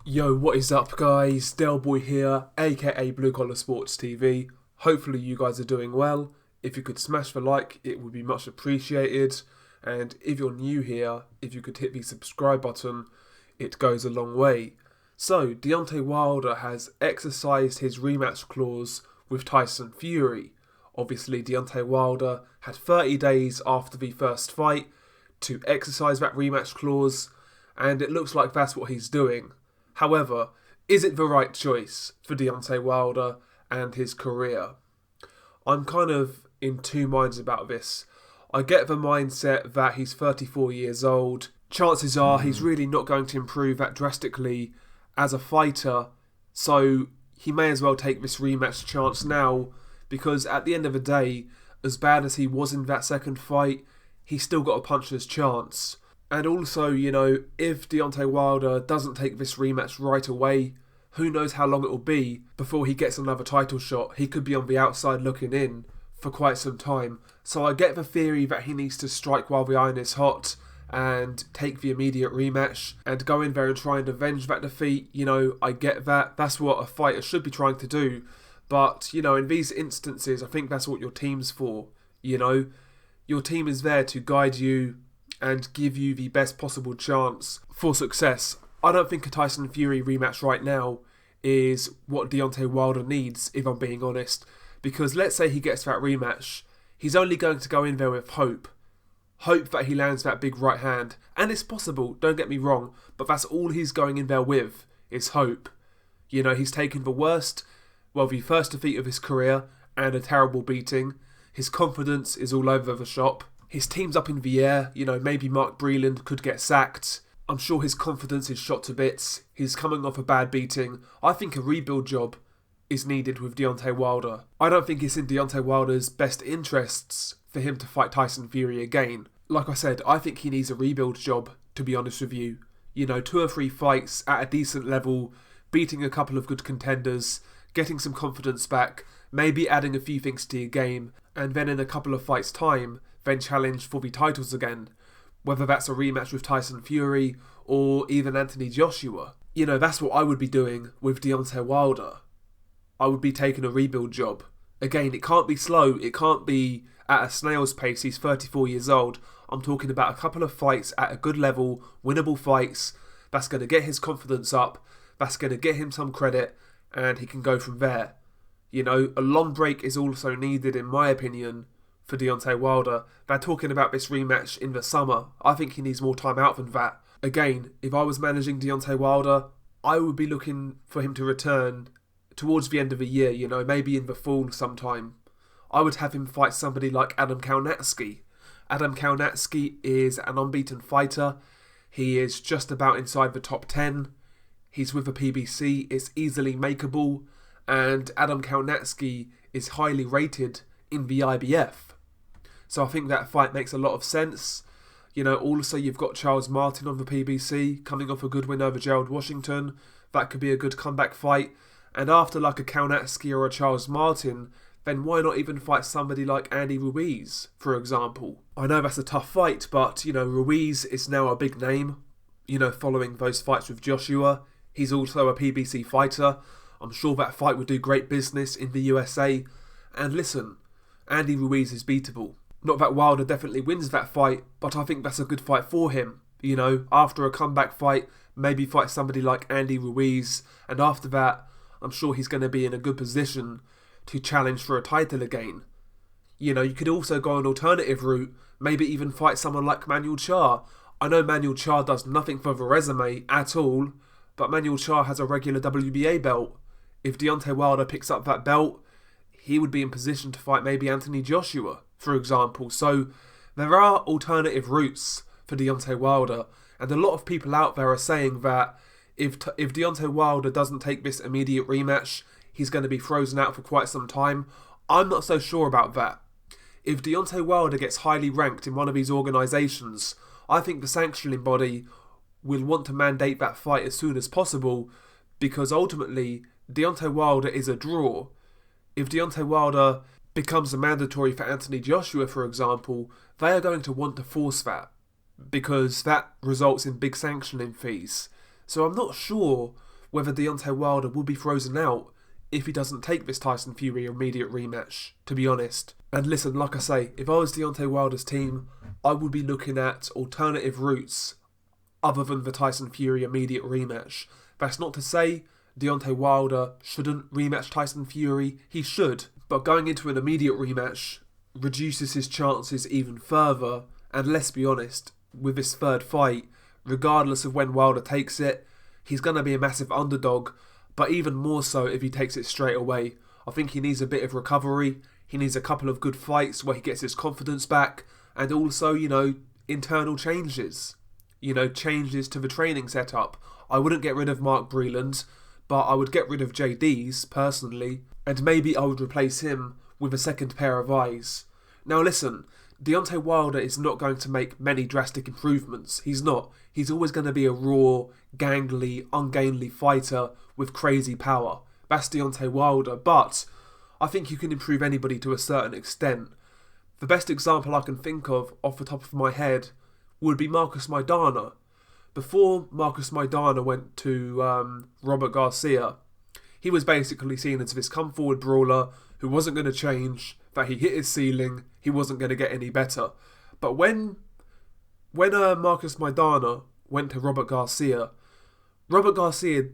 Yo, what is up guys? Del Boy here, aka Blue Collar Sports TV. Hopefully you guys are doing well. If you could smash the like, it would be much appreciated. And if you're new here, if you could hit the subscribe button, it goes a long way. So, Deontay Wilder has exercised his rematch clause with Tyson Fury. Obviously, Deontay Wilder had 30 days after the first fight to exercise that rematch clause, and it looks like that's what he's doing. However, is it the right choice for Deontay Wilder and his career? I'm kind of in two minds about this. I get the mindset that he's 34 years old. Chances are he's really not going to improve that drastically as a fighter, so he may as well take this rematch chance now, because at the end of the day, as bad as he was in that second fight, he's still got a puncher's chance. And also, if Deontay Wilder doesn't take this rematch right away, who knows how long it will be before he gets another title shot. He could be on the outside looking in for quite some time. So I get the theory that he needs to strike while the iron is hot and take the immediate rematch and go in there and try and avenge that defeat. I get that. That's what a fighter should be trying to do. But, in these instances, I think that's what your team's for. Your team is there to guide you and give you the best possible chance for success. I don't think a Tyson Fury rematch right now is what Deontay Wilder needs, if I'm being honest. Because let's say he gets that rematch, he's only going to go in there with hope. Hope that he lands that big right hand. And it's possible, don't get me wrong, but that's all he's going in there with, is hope. He's taken the first defeat of his career and a terrible beating. His confidence is all over the shop. His team's up in the air, maybe Mark Breland could get sacked. I'm sure his confidence is shot to bits. He's coming off a bad beating. I think a rebuild job is needed with Deontay Wilder. I don't think it's in Deontay Wilder's best interests for him to fight Tyson Fury again. Like I said, I think he needs a rebuild job, to be honest with you. 2 or 3 fights at a decent level, beating a couple of good contenders, getting some confidence back, maybe adding a few things to your game, and then in a couple of fights' time, then challenge for the titles again. Whether that's a rematch with Tyson Fury or even Anthony Joshua. That's what I would be doing with Deontay Wilder. I would be taking a rebuild job. Again, it can't be slow. It can't be at a snail's pace. He's 34 years old. I'm talking about a couple of fights at a good level, winnable fights. That's going to get his confidence up. That's going to get him some credit, and he can go from there. A long break is also needed, in my opinion, for Deontay Wilder. They're talking about this rematch in the summer. I think he needs more time out than that. Again, if I was managing Deontay Wilder, I would be looking for him to return towards the end of the year, maybe in the fall sometime. I would have him fight somebody like Adam Kownacki. Adam Kownacki is an unbeaten fighter. He is just about inside the top 10. He's with the PBC. It's easily makeable. And Adam Kownacki is highly rated in the IBF. So I think that fight makes a lot of sense. Also you've got Charles Martin on the PBC, coming off a good win over Gerald Washington. That could be a good comeback fight. And after like a Kownacki or a Charles Martin, then why not even fight somebody like Andy Ruiz, for example? I know that's a tough fight, but, Ruiz is now a big name, following those fights with Joshua. He's also a PBC fighter. I'm sure that fight would do great business in the USA. And listen, Andy Ruiz is beatable. Not that Wilder definitely wins that fight, but I think that's a good fight for him. After a comeback fight, maybe fight somebody like Andy Ruiz, and after that, I'm sure he's going to be in a good position to challenge for a title again. You could also go an alternative route, maybe even fight someone like Manuel Charr. I know Manuel Charr does nothing for the resume at all, but Manuel Charr has a regular WBA belt. If Deontay Wilder picks up that belt, he would be in position to fight maybe Anthony Joshua, for example. So there are alternative routes for Deontay Wilder, and a lot of people out there are saying that if Deontay Wilder doesn't take this immediate rematch, he's going to be frozen out for quite some time. I'm not so sure about that. If Deontay Wilder gets highly ranked in one of these organisations, I think the sanctioning body will want to mandate that fight as soon as possible, because ultimately Deontay Wilder is a draw. If Deontay Wilder becomes a mandatory for Anthony Joshua, for example, they are going to want to force that, because that results in big sanctioning fees. So I'm not sure whether Deontay Wilder will be frozen out if he doesn't take this Tyson Fury immediate rematch, to be honest. And listen, like I say, if I was Deontay Wilder's team, I would be looking at alternative routes other than the Tyson Fury immediate rematch. That's not to say Deontay Wilder shouldn't rematch Tyson Fury. He should. But going into an immediate rematch reduces his chances even further. And let's be honest, with this third fight, regardless of when Wilder takes it, he's going to be a massive underdog. But even more so if he takes it straight away. I think he needs a bit of recovery. He needs a couple of good fights where he gets his confidence back. And also, internal changes. Changes to the training setup. I wouldn't get rid of Mark Breland, but I would get rid of JD's, personally. And maybe I would replace him with a second pair of eyes. Now listen, Deontay Wilder is not going to make many drastic improvements. He's not. He's always going to be a raw, gangly, ungainly fighter with crazy power. That's Deontay Wilder, but I think you can improve anybody to a certain extent. The best example I can think of, off the top of my head, would be Marcus Maidana. Before Marcus Maidana went to Robert Garcia, he was basically seen as this come-forward brawler who wasn't going to change, that he hit his ceiling, he wasn't going to get any better. But when Marcus Maidana went to Robert Garcia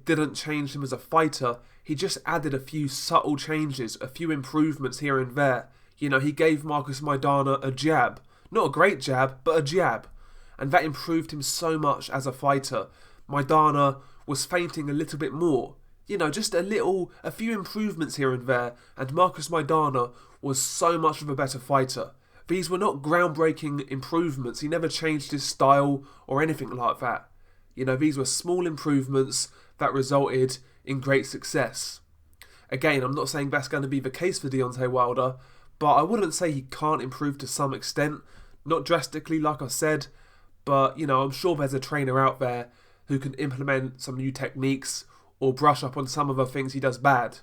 didn't change him as a fighter, he just added a few subtle changes, a few improvements here and there. He gave Marcus Maidana a jab. Not a great jab, but a jab. And that improved him so much as a fighter. Maidana was feinting a little bit more. Just a few improvements here and there, and Marcus Maidana was so much of a better fighter. These were not groundbreaking improvements. He never changed his style or anything like that. These were small improvements that resulted in great success. Again, I'm not saying that's going to be the case for Deontay Wilder, but I wouldn't say he can't improve to some extent. Not drastically, like I said, but, I'm sure there's a trainer out there who can implement some new techniques or brush up on some of the things he does bad.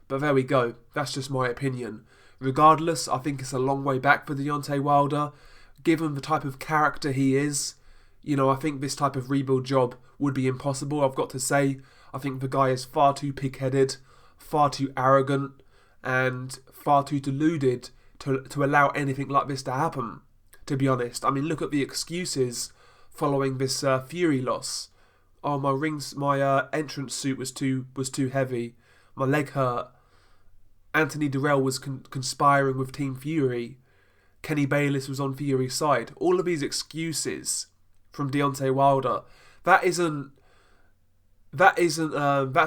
But there we go. That's just my opinion. Regardless, I think it's a long way back for Deontay Wilder. Given the type of character he is, I think this type of rebuild job would be impossible, I've got to say. I think the guy is far too pig-headed, far too arrogant, and far too deluded to allow anything like this to happen, to be honest. I mean, look at the excuses following this Fury loss. Oh, my entrance suit was too heavy. My leg hurt. Anthony Durrell was conspiring with Team Fury. Kenny Bayless was on Fury's side. All of these excuses from Deontay Wilder. That's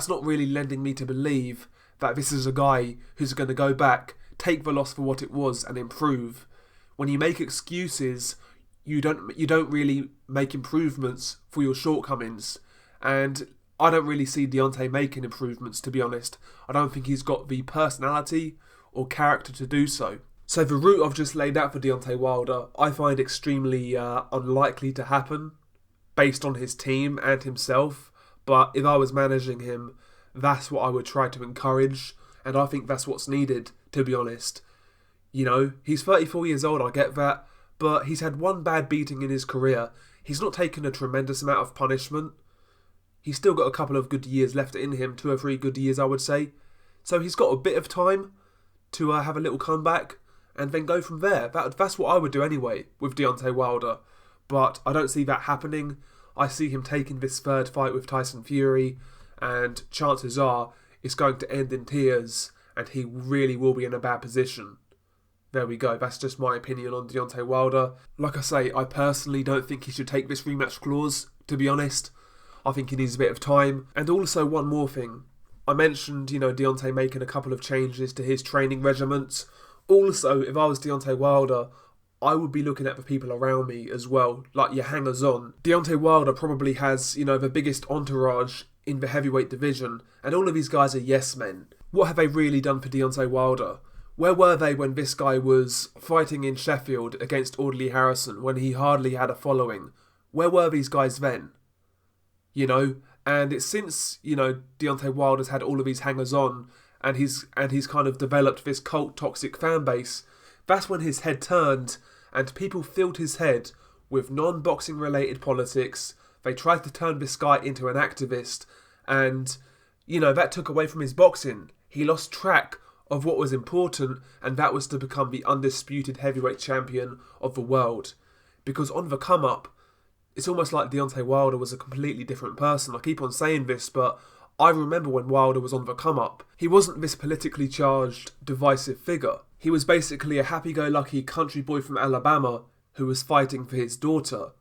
not really lending me to believe that this is a guy who's going to go back, take the loss for what it was, and improve. When you make excuses, you don't really make improvements for your shortcomings. And I don't really see Deontay making improvements, to be honest. I don't think he's got the personality or character to do so. So the route I've just laid out for Deontay Wilder, I find extremely unlikely to happen based on his team and himself. But if I was managing him, that's what I would try to encourage. And I think that's what's needed, to be honest. He's 34 years old, I get that. But he's had one bad beating in his career. He's not taken a tremendous amount of punishment. He's still got a couple of good years left in him, 2 or 3 good years, I would say. So he's got a bit of time to have a little comeback and then go from there. That's what I would do anyway with Deontay Wilder. But I don't see that happening. I see him taking this third fight with Tyson Fury, and chances are it's going to end in tears and he really will be in a bad position. There we go. That's just my opinion on Deontay Wilder. Like I say, I personally don't think he should take this rematch clause, to be honest. I think he needs a bit of time. And also one more thing. I mentioned, Deontay making a couple of changes to his training regiments. Also, if I was Deontay Wilder, I would be looking at the people around me as well, like your hangers-on. Deontay Wilder probably has, the biggest entourage in the heavyweight division, and all of these guys are yes men. What have they really done for Deontay Wilder? Where were they when this guy was fighting in Sheffield against Audley Harrison, when he hardly had a following? Where were these guys then? And it's since, Deontay Wilder's had all of these hangers-on and he's kind of developed this cult toxic fan base, that's when his head turned and people filled his head with non-boxing related politics. They tried to turn this guy into an activist, and that took away from his boxing. He lost track of what was important, and that was to become the undisputed heavyweight champion of the world. Because on the come up, it's almost like Deontay Wilder was a completely different person. I keep on saying this, but I remember when Wilder was on the come up. He wasn't this politically charged, divisive figure. He was basically a happy-go-lucky country boy from Alabama who was fighting for his daughter.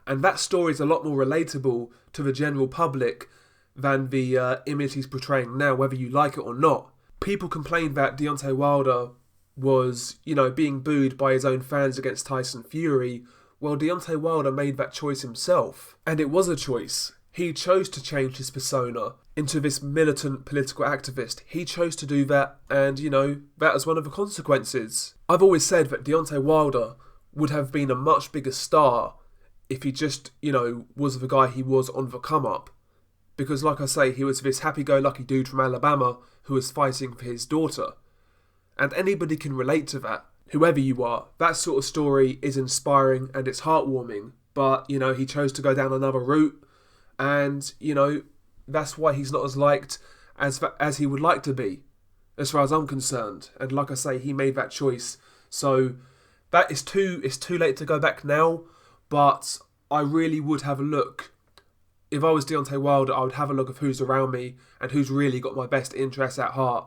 And that story is a lot more relatable to the general public than the image he's portraying now, whether you like it or not. People complained that Deontay Wilder was, being booed by his own fans against Tyson Fury. Well, Deontay Wilder made that choice himself. And it was a choice. He chose to change his persona into this militant political activist. He chose to do that, and, that is one of the consequences. I've always said that Deontay Wilder would have been a much bigger star if he just, was the guy he was on the come-up. Because, like I say, he was this happy-go-lucky dude from Alabama who was fighting for his daughter. And anybody can relate to that. Whoever you are, that sort of story is inspiring and it's heartwarming. But, he chose to go down another route. And, that's why he's not as liked as he would like to be, as far as I'm concerned. And like I say, he made that choice. So that is it's too late to go back now. But I really would have a look. If I was Deontay Wilder, I would have a look of who's around me and who's really got my best interests at heart.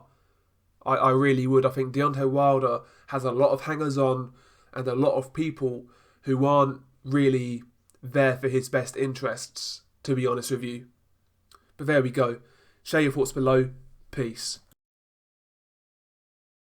I really would. I think Deontay Wilder has a lot of hangers-on and a lot of people who aren't really there for his best interests, to be honest with you. But there we go. Share your thoughts below. Peace.